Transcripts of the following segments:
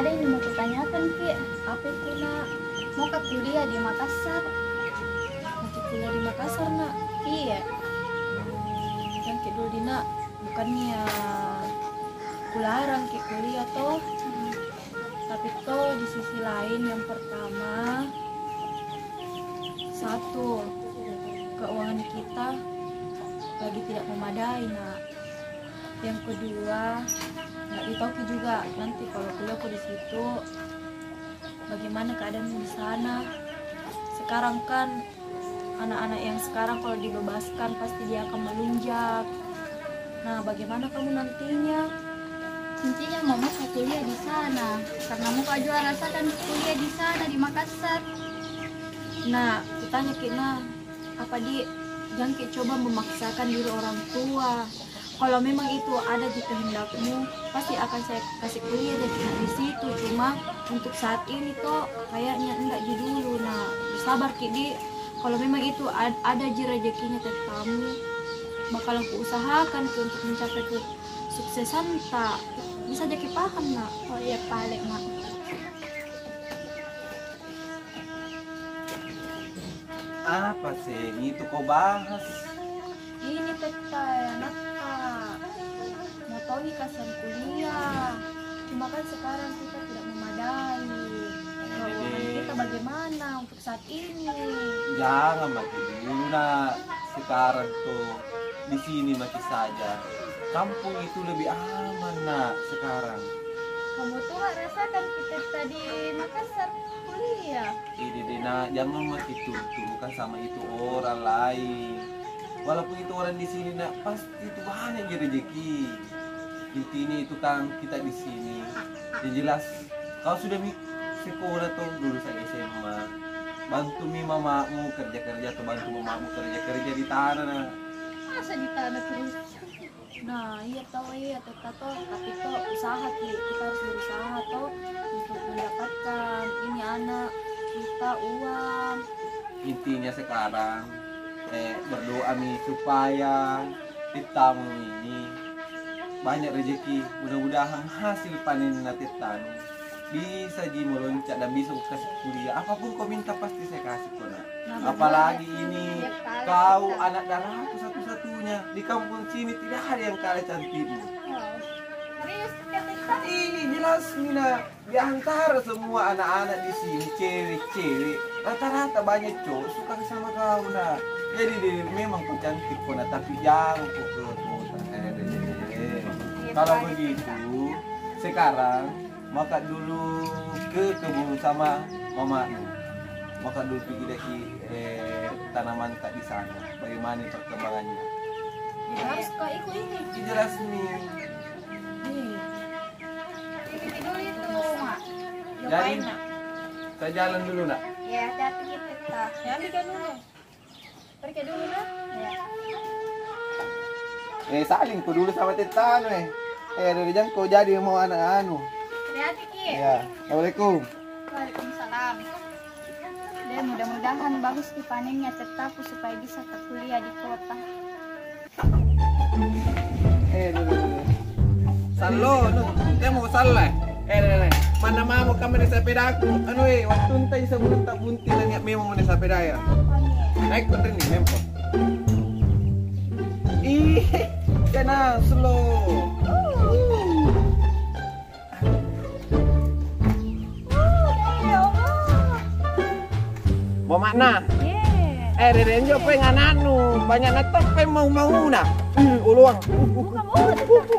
ada yang mau kutanyakan Ki. Apa itu nak? Mau ke kuliah di Makassar? Mau ke kuliah di Makassar nak? Iya. Yang Ki dulu nak bukannya kularang Ki kuliah toh. Tapi toh di sisi lain yang pertama, satu, keuangan kita lagi tidak memadai nak. Yang kedua, nggak ditoki juga nanti kalau kuliah aku di situ bagaimana keadaanmu di sana. Sekarang kan anak-anak yang sekarang kalau dibebaskan pasti dia akan melunjak. Nah, bagaimana kamu nantinya? Intinya mama mau kuliah di sana karena mau juga rasakan kuliah di sana di Makassar. Nah, kutanya Kina, apa di jangan Ki coba memaksakan diri orang tua. Kalau memang itu ada di kehendakmu, pasti akan saya kasih kuliah di situ. Cuma untuk saat ini toh kayaknya enggak di dulu. Nah, sabar Ki di. Kalau memang itu ada di rezekinya teh kamu, bakal aku usahakan Ki untuk mencapai kesuksesan tak. Bisa jadi paham nak. Oh iya paling mak. Apa sih itu kau bahas? Ini teta anak kak. Mau tahu nih kasihan kuliah. Cuma kan sekarang kita tidak memadai. Keuangan kita bagaimana untuk saat ini? Jangan mati dulu nak. Sekarang tuh di sini mati saja. Kampung itu lebih aman nak sekarang. Kamu tuh nggak rasakan kita tadi Makassar kuliah. Ini nak jangan mati tutup kan sama itu orang lain. Walaupun itu orang di sini nak pasti itu banyak rezeki. Intinya itu kan kita di sini. Yang jelas kau sudah sekolah tuh dulu saya SMA. Bantu mamamu kerja-kerja atau bantu mamamu kerja-kerja di tanah nah. Masa di tanah terus? Nah, iya tahu iya teta toh, tapi toh usaha Ki. Kita harus berusaha toh untuk mendapatkan ini anak kita uang. Intinya sekarang berdoa nih supaya titamu ini banyak rezeki. Mudah-mudahan hasil panen titanu bisa meloncat dan bisa kasih kuliah. Apapun kau minta pasti saya kasih kau nak. Nah, Apalagi ini kau anak darahku satu-satunya di kampung sini, tidak ada yang kalah cantikmu. Serius kata Ini jelas Mina, di antara semua anak-anak di sini cewek-cewek rata-rata banyak cowok suka sama kau nak. Jadi memang kau cantik kau nak, tapi jangan kau kelot-kelotan. Kalau begitu sekarang maka dulu ke kebun sama mamamu. Maka dulu pergi dari tanaman kak di sana. Bagaimana perkembangannya? Ya, harus kau ikut ini. Jelas nih. Nih, Ikuti dulu itu mak. Jadi ngapain nak? saya jalan dulu nak. Ya hati-hati kita. Ya, ambilkan dulu. Pergi dulu nak. Ya. Saling ku dulu sama Titano dari jangan kau jadi mau anak anu. Hati-hati Ki. Ya, assalamualaikum. Waalaikumsalam. Dan mudah-mudahan bagus di panennya tetap supaya bisa ke kuliah di kota. Dulu. Salo, dia mau salah. Mana mau kamu di sepedaku? Anu waktu entai sebelum tak buntilan ya memang di sepeda ya. Naik ke ini memang. Ih, kena slow. Mau mana? Reren jo pengen anu, banyak natok mau nah. Uluang.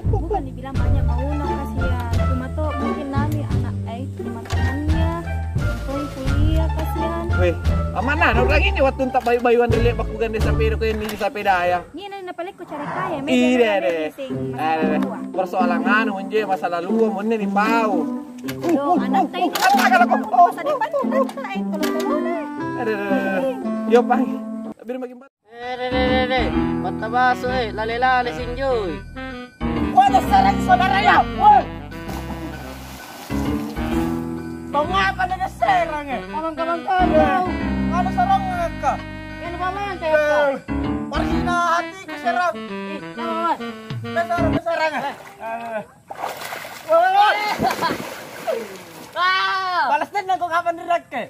Bukan dibilang banyak mau nak kasihan. Cuma tuh mungkin nami anak teman-temannya untuk kuliah kasihan. Weh, mana? Nak lagi ni waktu tak bayu-bayuan dili baku ganda sepeda ko ini di sepeda ya. Ini nana paling ku cari kaya. Ire. Persoalan anu unje masa lalu mun ni bau. Yo, anak tayo. Masa depan kita ay tulong-tulong. Yo pang. Biar makin bat. Mata baso lale-lale sinjoy. Wala sarang saudara ya. Woi. Mengapa na serang Kamang-kamang ka. Ano sarang ka? Yan ba man kayo? Parsina hati ko sarang. Naman. Besarang. jarak ke.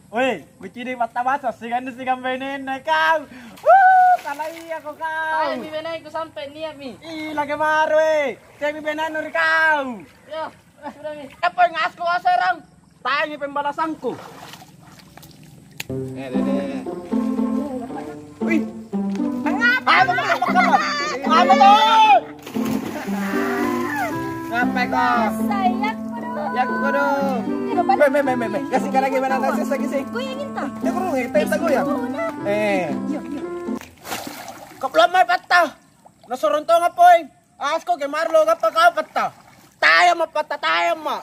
Woi, kucini mata basah sigan benin kau. Kalai ako kau. Tayo mi benay ko sampai niya mi. Lagi maru Cek mi benan uri kau. Yo, sudah mi. Apa yang asko aserang? Tayo pembalasanku. Dede. Wih. Ngapa? Ngapa tuh? Ngapa kau? Sayang ko dong. Ya ko dong. Me. Kasih ka lagi mana nasi lagi sih. Goyangin ta. Ya ko rung tayo tago ya. Kaplamay patah. Nasuruntong apoy. Asko ke marlo gapa kau patah. Tayo mapata tayo ma.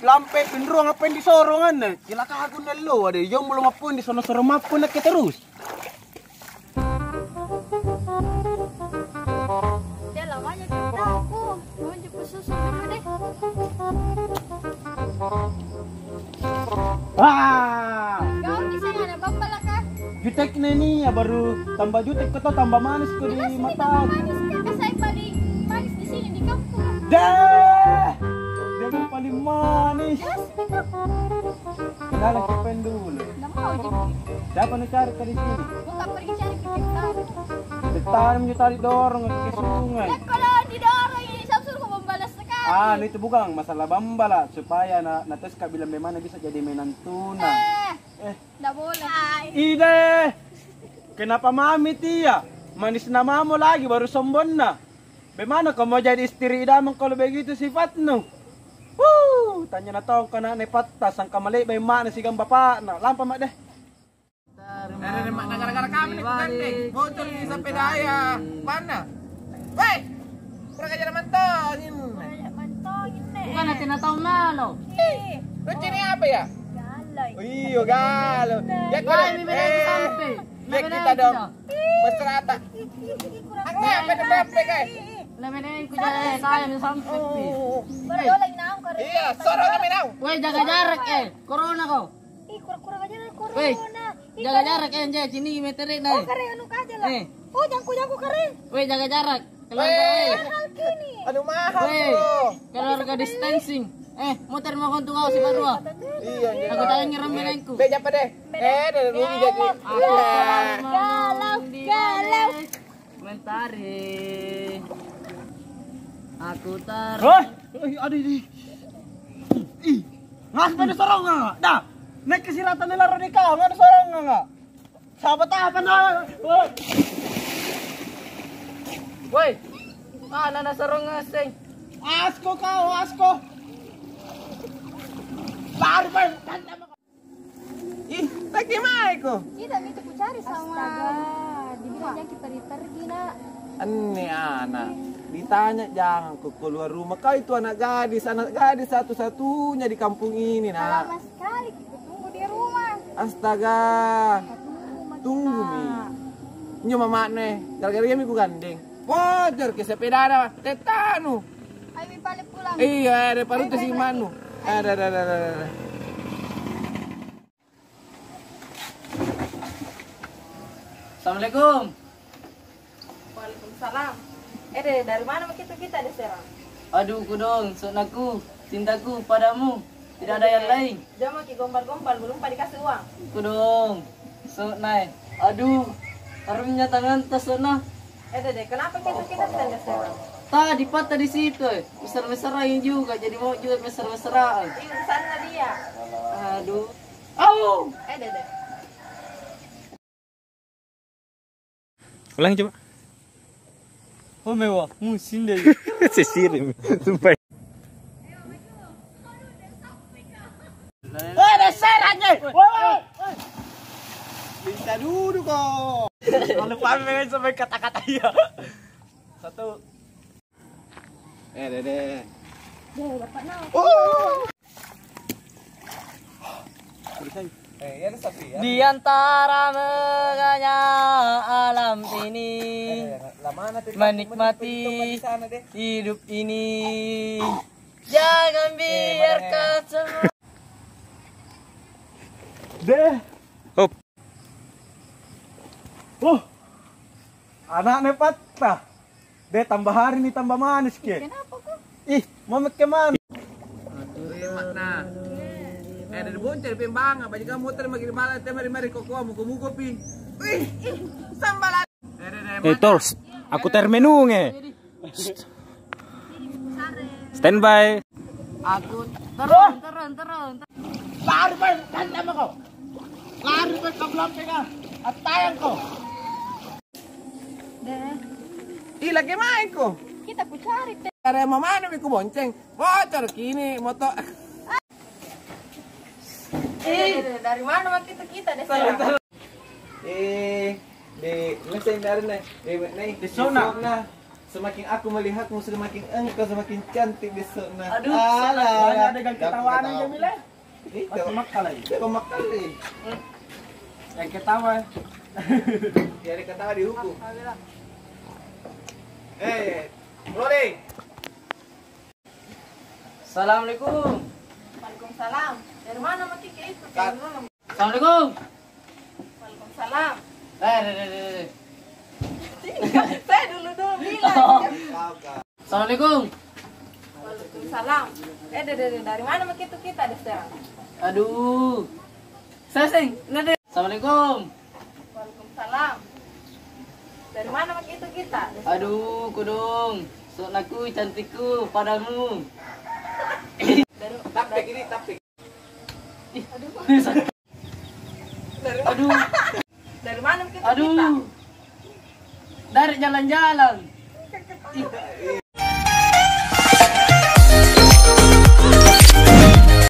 Lampe pinruang apa yang disorongan na. Kila ka ako na lo ade. Yung mulong apun di sono sorong mapun na kita terus. Dia lamanya kita aku. Mau jemput susu dulu deh. Wah. Kau di sana ada bambala kah? Jutek na niya baru tambah jutek ko to tambah manis ko di mata. Manis kan saya paling manis di sini di kampung. Dah. Dia yang paling manis. Kenalan kita dulu. Nggak mau jemput. Siapa nu cari ka di sini? Bukan pergi cari ke kita. Detan nyo tadi dorong ke sungai. Ya kalau didorong ini Samsul kok membalas sekali. Itu bukan masalah bambala supaya nates ka bilang memang bisa jadi menantuna. Nggak boleh. Ide. Kenapa mami tia? Manis namamu lagi baru sombong na. Bagaimana kau mau jadi istri idaman kalau begitu sifatmu? Tanya na tau ka na nepatas ang kamali bay mana sigang bapak na. Lampa mak deh. Mak gara-gara kami nih gandeng. Bocor ini sampai daya. Mana? Woi. Kurang ajar mantongin. Mantongin nih. Bukan na tinatawag na lo. Lucu ini apa ya? Galay. Iyo galo. Ya Tayo mi benay ko sampai. Cek kita dong. Berserata. Ang apa na berapa kay? Lemenin ko dyan tayo mi sampai. Berdolay na ako kare. Iya, sorong kami now. Weh, jaga jarak Corona ko. Kurang-kurang aja lah Weh, corona. jaga jarak Jay. Sini meterin na. Kare anu kaja lah. Oh, jangku kare. Weh, jaga jarak. Keluarga Weh. Mahal kini. Aduh mahal Weh, bro. keluarga distancing. Muter mo kung tungaw si Marwa. Iya, Aku tayo ngiram ko. Beja apa deh? Dari rugi jadi. Galau. Komentari. Aku tar. Aduh ini. Ngas pada sorong nggak? Dah. Naik kesiratan nila ron ikaw. Nggak sorong nggak? Sahabat apa na? Woi, mana nasarong ngaseng? Asko kau, asko. Lari bang. Ih, lagi maiko. Kita itu ku cari sama. Dibilang jangan kita pergi nak. Aneh anak. Ditanya jangan ke keluar rumah. Kau itu anak gadis satu-satunya di kampung ini nak. Lama sekali kita tunggu di rumah. Astaga. Tunggu mi. Nyo mama nih. Gara-gara kami ku gandeng. Wajar ke sepeda ada tetanu. Ayo mi balik pulang. Iya, ada paru tuh si Manu. Ada. Assalamualaikum. Waalaikumsalam. Dari mana kita ada serang? Aduh kudong, sunakku, cintaku padamu. Tidak ada yang lain. Jangan ki gombal-gombal, belum pada dikasih uang. Kudong, sunai. Aduh, harumnya tangan tas sunah. Dede, kenapa kita tidak ada serang? Tadi patah di situ. Besar-besarain juga, jadi mau juga besar-besaraan. Ini sana dia. Aduh. Au! Dede. Ulangi coba. Oh mewah, musim deh. Sesirim. Sumpah. Deser aja. Bisa duduk kok. Kalau paham sampai kata-kata ya. Satu. Dede. Yan sapi ya. Di antara megahnya alam ini, menikmati hidup ini. Jangan biarkan semua. Deh. Hop. Anaknya patah. Deh tambah hari nih tambah manis ke. Kenapa kok? Ih, mau ke mana? Turin makna. dari boncer pembanga, baju kamu muter makin malah mari kok muko pi. Wih, sambalan. Tors, aku termenung Standby. Aku turun. Lari pa, kanta mo ko. Lari pa, kablampe ka. At tayang ko. Deh, Lagi main ko. kita ku cari teh. Ada mama nih ku bonceng. Bocor kini motor. Dari mana mak kita deh? Di mesin dari nih, di zona. Semakin aku melihatmu semakin engkau semakin cantik di zona. Aduh, banyak adegan ketawaan aja Mila. Itu Makalay. itu makali. Yang ketawa. Ya ada ketawa dihukum. Rolling. Assalamualaikum. Waalaikumsalam. Dari mana mak kita itu? Kak. Assalamualaikum. Waalaikumsalam. Eh. Saya dulu bilang. Assalamualaikum. Waalaikumsalam. Dari mana mak kita deh sekarang? Aduh. Sesing, nade. Assalamualaikum. Waalaikumsalam. Dari mana mak kita? Aduh, kudung. Sok aku cantikku padamu. Tapik ini tapik. Aduh. Dari mana mak kita? Aduh. Dari jalan-jalan.